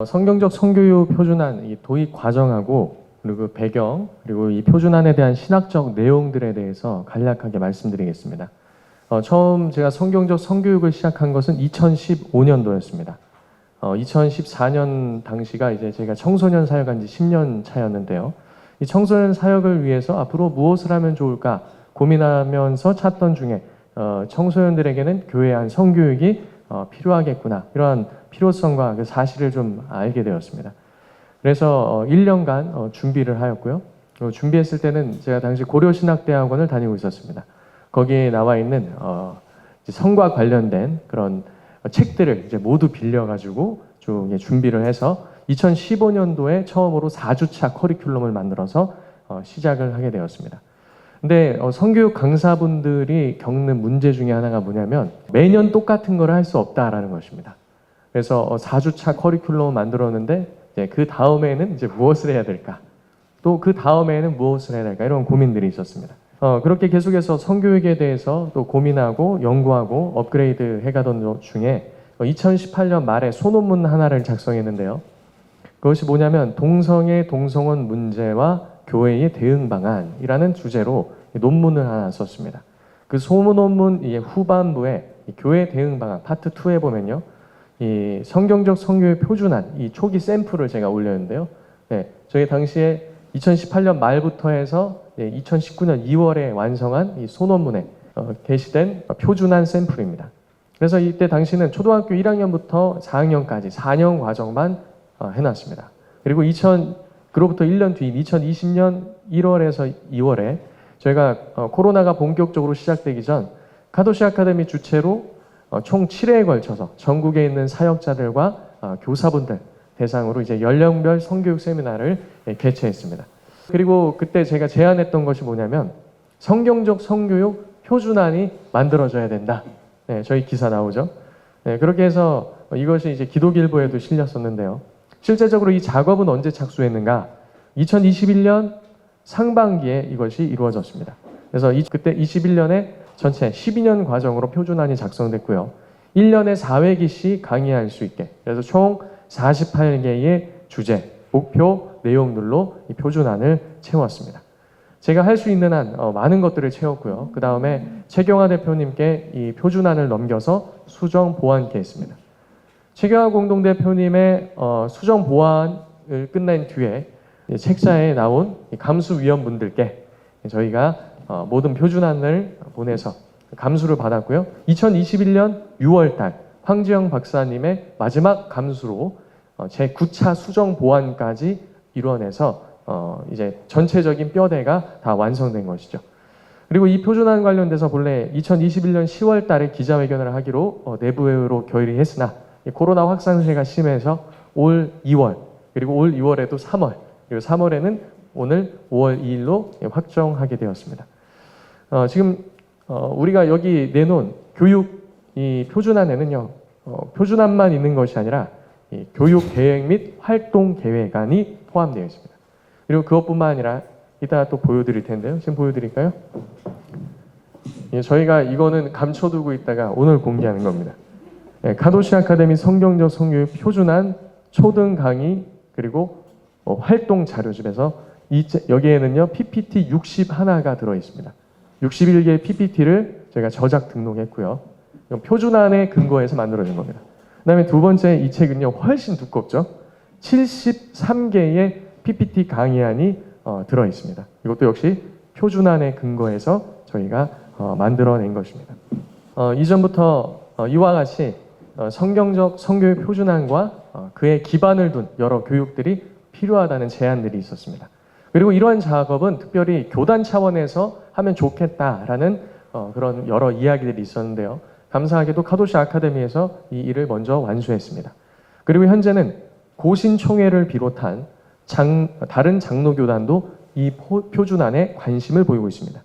성경적 성교육 표준안 이 도입 과정하고 그리고 그 배경 그리고 이 표준안에 대한 신학적 내용들에 대해서 간략하게 말씀드리겠습니다. 처음 제가 성경적 성교육을 시작한 것은 2015년도였습니다. 2014년 당시가 이제 제가 청소년 사역한 지 10년 차였는데요. 이 청소년 사역을 위해서 앞으로 무엇을 하면 좋을까 고민하면서 찾던 중에 청소년들에게는 교회에 한 성교육이 필요하겠구나 이러한 필요성과 그 사실을 좀 알게 되었습니다. 그래서 1년간 준비를 하였고요. 준비했을 때는 제가 당시 고려신학대학원을 다니고 있었습니다. 거기에 나와 있는 성과 관련된 그런 책들을 이제 모두 빌려가지고 쭉 준비를 해서 2015년도에 처음으로 4주차 커리큘럼을 만들어서 시작을 하게 되었습니다. 근데 성교육 강사분들이 겪는 문제 중에 하나가 뭐냐면 매년 똑같은 걸 할 수 없다라는 것입니다. 그래서 4주차 커리큘럼을 만들었는데 그 다음에는 이제 무엇을 해야 될까? 또 그 다음에는 무엇을 해야 될까? 이런 고민들이 있었습니다. 그렇게 계속해서 성교육에 대해서 또 고민하고 연구하고 업그레이드 해가던 중에 2018년 말에 소논문 하나를 작성했는데요. 그것이 뭐냐면 동성애 동성혼 문제와 교회의 대응 방안이라는 주제로 논문을 하나 썼습니다. 그 소논문 후반부에 교회 대응 방안 파트 2에 보면요. 이 성경적 성교육 표준안 이 초기 샘플을 제가 올렸는데요. 저희 당시에 2018년 말부터 해서 2019년 2월에 완성한 이 소논문에 게시된 표준안 샘플입니다. 그래서 이때 당시는 초등학교 1학년부터 4학년까지 4년 과정만 해놨습니다. 그리고 그로부터 1년 뒤인 2020년 1월에서 2월에 저희가 코로나가 본격적으로 시작되기 전 카도시 아카데미 주최로 총 7회에 걸쳐서 전국에 있는 사역자들과 교사분들 대상으로 이제 연령별 성교육 세미나를 개최했습니다. 그리고 그때 제가 제안했던 것이 뭐냐면 성경적 성교육 표준안이 만들어져야 된다. 저희 기사 나오죠. 그렇게 해서 이것이 이제 기독일보에도 실렸었는데요. 실제적으로 이 작업은 언제 착수했는가? 2021년 상반기에 이것이 이루어졌습니다. 그래서 그때 21년에 전체 12년 과정으로 표준안이 작성됐고요. 1년에 4회기씩 강의할 수 있게 그래서 총 48개의 주제, 목표, 내용들로 이 표준안을 채웠습니다. 제가 할 수 있는 한 많은 것들을 채웠고요. 그 다음에 최경화 대표님께 이 표준안을 넘겨서 수정 보완케 했습니다. 최경화 공동대표님의 수정 보완을 끝낸 뒤에 책자에 나온 감수위원분들께 저희가 모든 표준안을 보내서 감수를 받았고요. 2021년 6월달 황지영 박사님의 마지막 감수로 제9차 수정 보완까지 이루어내서 이제 전체적인 뼈대가 다 완성된 것이죠. 그리고 이 표준안 관련돼서 본래 2021년 10월달에 기자회견을 하기로 내부로 결의했으나 코로나 확산세가 심해서 올 2월 그리고 올 2월에도 3월 그리고 3월에는 오늘 5월 2일로 확정하게 되었습니다. 지금 우리가 여기 내놓은 교육 이 표준안에는요. 표준안만 있는 것이 아니라 이 교육 계획 및 활동 계획안이 포함되어 있습니다. 그리고 그것뿐만 아니라 이따 또 보여드릴 텐데요. 지금 보여드릴까요? 저희가 이거는 감춰두고 있다가 오늘 공개하는 겁니다. 카도시 아카데미 성경적 성교육 표준안 초등 강의 그리고 활동 자료집에서 여기에는요 PPT 61가 들어 있습니다. 61개의 PPT를 저희가 저작 등록했고요. 표준안에 근거해서 만들어진 겁니다. 그 다음에 두 번째 이 책은요 훨씬 두껍죠. 73개의 PPT 강의안이 들어 있습니다. 이것도 역시 표준안에 근거해서 저희가 만들어낸 것입니다. 이전부터 이와 같이 성경적 성교육 표준안과 그의 기반을 둔 여러 교육들이 필요하다는 제안들이 있었습니다. 그리고 이러한 작업은 특별히 교단 차원에서 하면 좋겠다라는 그런 여러 이야기들이 있었는데요. 감사하게도 카도시 아카데미에서 이 일을 먼저 완수했습니다. 그리고 현재는 고신총회를 비롯한 다른 장로교단도 이 표준안에 관심을 보이고 있습니다.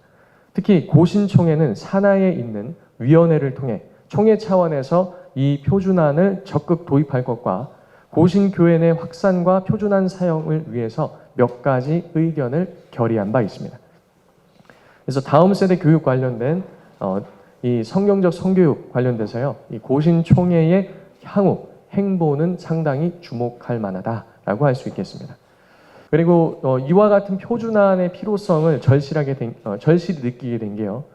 특히 고신총회는 산하에 있는 위원회를 통해 총회 차원에서 이 표준안을 적극 도입할 것과 고신교회 내 확산과 표준안 사용을 위해서 몇 가지 의견을 결의한 바 있습니다. 그래서 다음 세대 교육 관련된 이 성경적 성교육 관련돼서요, 이 고신총회의 향후 행보는 상당히 주목할 만하다라고 할 수 있겠습니다. 그리고 이와 같은 표준안의 필요성을 절실히 느끼게 된 게요.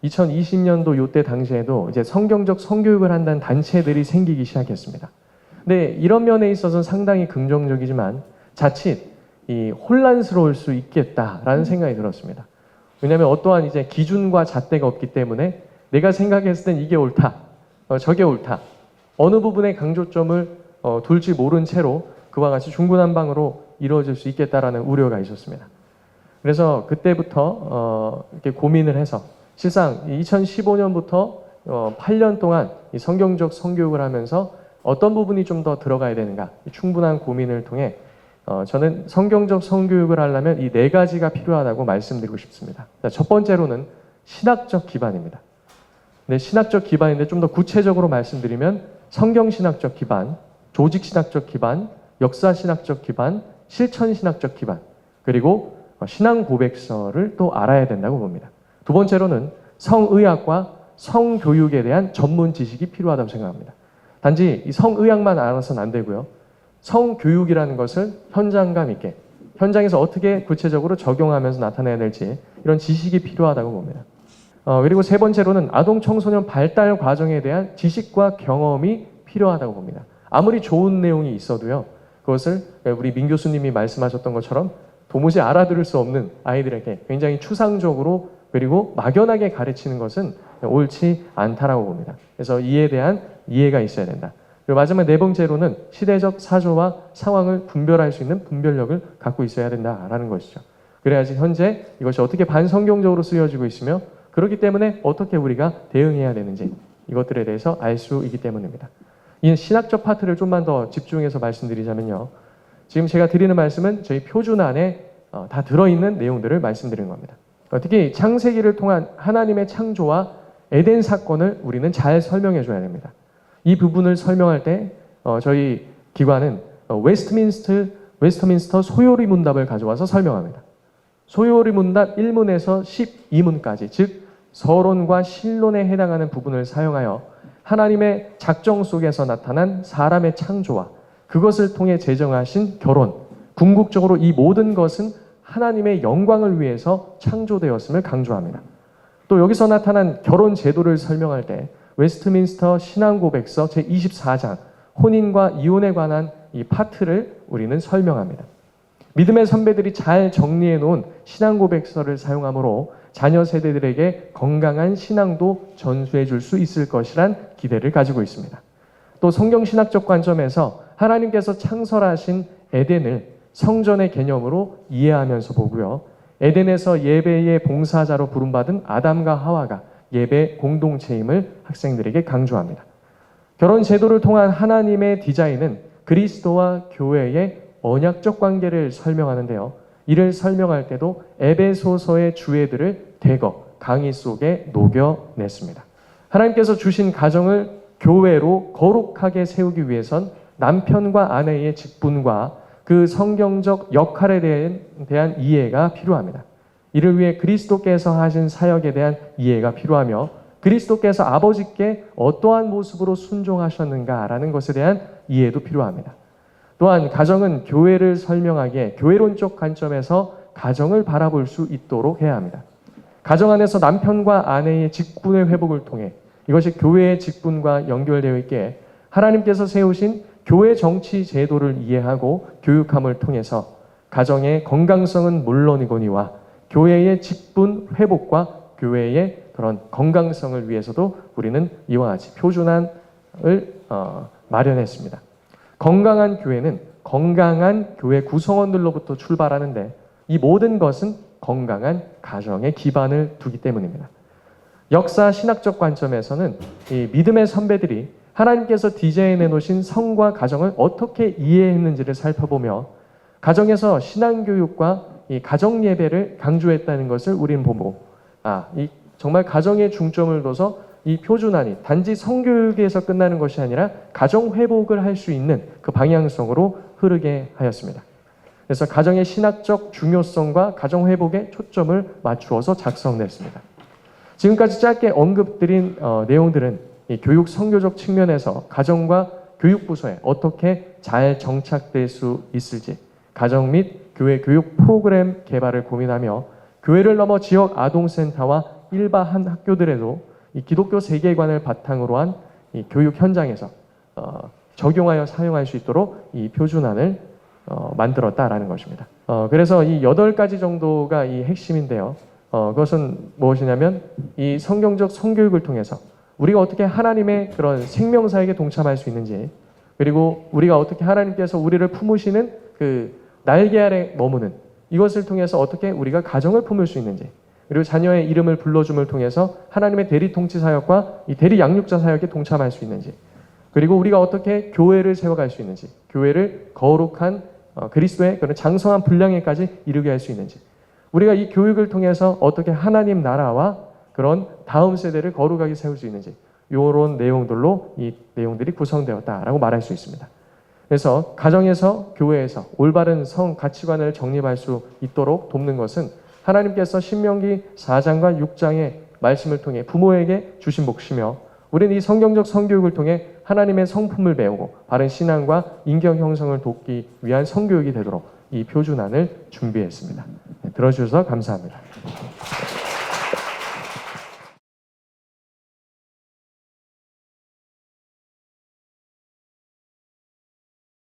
2020년도 요때 당시에도 이제 성경적 성교육을 한다는 단체들이 생기기 시작했습니다. 근데 이런 면에 있어서는 상당히 긍정적이지만 자칫 이 혼란스러울 수 있겠다라는 생각이 들었습니다. 왜냐하면 어떠한 이제 기준과 잣대가 없기 때문에 내가 생각했을 땐 이게 옳다, 저게 옳다, 어느 부분에 강조점을 둘지 모른 채로 그와 같이 중구난방으로 이루어질 수 있겠다라는 우려가 있었습니다. 그래서 그때부터 이렇게 고민을 해서 실상 2015년부터 8년 동안 이 성경적 성교육을 하면서 어떤 부분이 좀 더 들어가야 되는가 충분한 고민을 통해 저는 성경적 성교육을 하려면 이 4가지가 필요하다고 말씀드리고 싶습니다. 첫 번째로는 신학적 기반입니다. 네, 신학적 기반인데 좀 더 구체적으로 말씀드리면 성경신학적 기반, 조직신학적 기반, 역사신학적 기반, 실천신학적 기반, 그리고 신앙 고백서를 또 알아야 된다고 봅니다. 두 번째로는 성의학과 성교육에 대한 전문 지식이 필요하다고 생각합니다. 단지 이 성의학만 알아서는 안 되고요. 성교육이라는 것을 현장감 있게, 현장에서 어떻게 구체적으로 적용하면서 나타내야 될지 이런 지식이 필요하다고 봅니다. 그리고 세 번째로는 아동 청소년 발달 과정에 대한 지식과 경험이 필요하다고 봅니다. 아무리 좋은 내용이 있어도요. 그것을 우리 민 교수님이 말씀하셨던 것처럼 도무지 알아들을 수 없는 아이들에게 굉장히 추상적으로 그리고 막연하게 가르치는 것은 옳지 않다라고 봅니다. 그래서 이에 대한 이해가 있어야 된다. 그리고 마지막 4번째로는 시대적 사조와 상황을 분별할 수 있는 분별력을 갖고 있어야 된다라는 것이죠. 그래야지 현재 이것이 어떻게 반성경적으로 쓰여지고 있으며 그렇기 때문에 어떻게 우리가 대응해야 되는지 이것들에 대해서 알 수 있기 때문입니다. 이 신학적 파트를 좀만 더 집중해서 말씀드리자면요. 지금 제가 드리는 말씀은 저희 표준안에 다 들어있는 내용들을 말씀드리는 겁니다. 특히 창세기를 통한 하나님의 창조와 에덴 사건을 우리는 잘 설명해 줘야 됩니다. 이 부분을 설명할 때 저희 기관은 웨스트민스터 소요리 문답을 가져와서 설명합니다. 소요리 문답 1문에서 12문까지, 즉 서론과 신론에 해당하는 부분을 사용하여 하나님의 작정 속에서 나타난 사람의 창조와 그것을 통해 제정하신 결혼, 궁극적으로 이 모든 것은 하나님의 영광을 위해서 창조되었음을 강조합니다. 또 여기서 나타난 결혼 제도를 설명할 때 웨스트민스터 신앙고백서 제24장 혼인과 이혼에 관한 이 파트를 우리는 설명합니다. 믿음의 선배들이 잘 정리해 놓은 신앙고백서를 사용하므로 자녀 세대들에게 건강한 신앙도 전수해 줄 수 있을 것이란 기대를 가지고 있습니다. 또 성경신학적 관점에서 하나님께서 창설하신 에덴을 성전의 개념으로 이해하면서 보고요. 에덴에서 예배의 봉사자로 부름받은 아담과 하와가 예배 공동체임을 학생들에게 강조합니다. 결혼 제도를 통한 하나님의 디자인은 그리스도와 교회의 언약적 관계를 설명하는데요. 이를 설명할 때도 에베소서의 주제들을 대거 강의 속에 녹여냈습니다. 하나님께서 주신 가정을 교회로 거룩하게 세우기 위해선 남편과 아내의 직분과 그 성경적 역할에 대한 이해가 필요합니다. 이를 위해 그리스도께서 하신 사역에 대한 이해가 필요하며 그리스도께서 아버지께 어떠한 모습으로 순종하셨는가라는 것에 대한 이해도 필요합니다. 또한 가정은 교회를 설명하기에 교회론적 관점에서 가정을 바라볼 수 있도록 해야 합니다. 가정 안에서 남편과 아내의 직분의 회복을 통해 이것이 교회의 직분과 연결되어 있기에 하나님께서 세우신 교회 정치 제도를 이해하고 교육함을 통해서 가정의 건강성은 물론이거니와 교회의 직분 회복과 교회의 그런 건강성을 위해서도 우리는 이와 같이 표준안을 마련했습니다. 건강한 교회는 건강한 교회 구성원들로부터 출발하는데 이 모든 것은 건강한 가정의 기반을 두기 때문입니다. 역사 신학적 관점에서는 이 믿음의 선배들이 하나님께서 디자인해 놓으신 성과 가정을 어떻게 이해했는지를 살펴보며 가정에서 신앙교육과 이 가정 예배를 강조했다는 것을 우리는 보고 정말 가정에 중점을 둬서 이 표준안이 단지 성교육에서 끝나는 것이 아니라 가정 회복을 할 수 있는 그 방향성으로 흐르게 하였습니다. 그래서 가정의 신학적 중요성과 가정 회복에 초점을 맞추어서 작성됐습니다. 지금까지 짧게 언급드린 내용들은 이 교육 선교적 측면에서 가정과 교육부서에 어떻게 잘 정착될 수 있을지 가정 및 교회 교육 프로그램 개발을 고민하며 교회를 넘어 지역 아동센터와 일반 학교들에도 이 기독교 세계관을 바탕으로 한 이 교육 현장에서 적용하여 사용할 수 있도록 이 표준안을 만들었다라는 것입니다. 그래서 이 8가지 정도가 이 핵심인데요. 그것은 무엇이냐면 이 성경적 성교육을 통해서 우리가 어떻게 하나님의 그런 생명사역에 동참할 수 있는지, 그리고 우리가 어떻게 하나님께서 우리를 품으시는 그 날개 아래 머무는 이것을 통해서 어떻게 우리가 가정을 품을 수 있는지, 그리고 자녀의 이름을 불러줌을 통해서 하나님의 대리 통치 사역과 이 대리 양육자 사역에 동참할 수 있는지, 그리고 우리가 어떻게 교회를 세워갈 수 있는지, 교회를 거룩한 그리스도의 그런 장성한 분량에까지 이르게 할 수 있는지, 우리가 이 교육을 통해서 어떻게 하나님 나라와 그런 다음 세대를 거룩하게 세울 수 있는지, 이런 내용들로 이 내용들이 구성되었다라고 말할 수 있습니다. 그래서 가정에서 교회에서 올바른 성 가치관을 정립할 수 있도록 돕는 것은 하나님께서 신명기 4장과 6장의 말씀을 통해 부모에게 주신 몫이며, 우리는 이 성경적 성교육을 통해 하나님의 성품을 배우고 바른 신앙과 인격 형성을 돕기 위한 성교육이 되도록 이 표준안을 준비했습니다. 들어주셔서 감사합니다.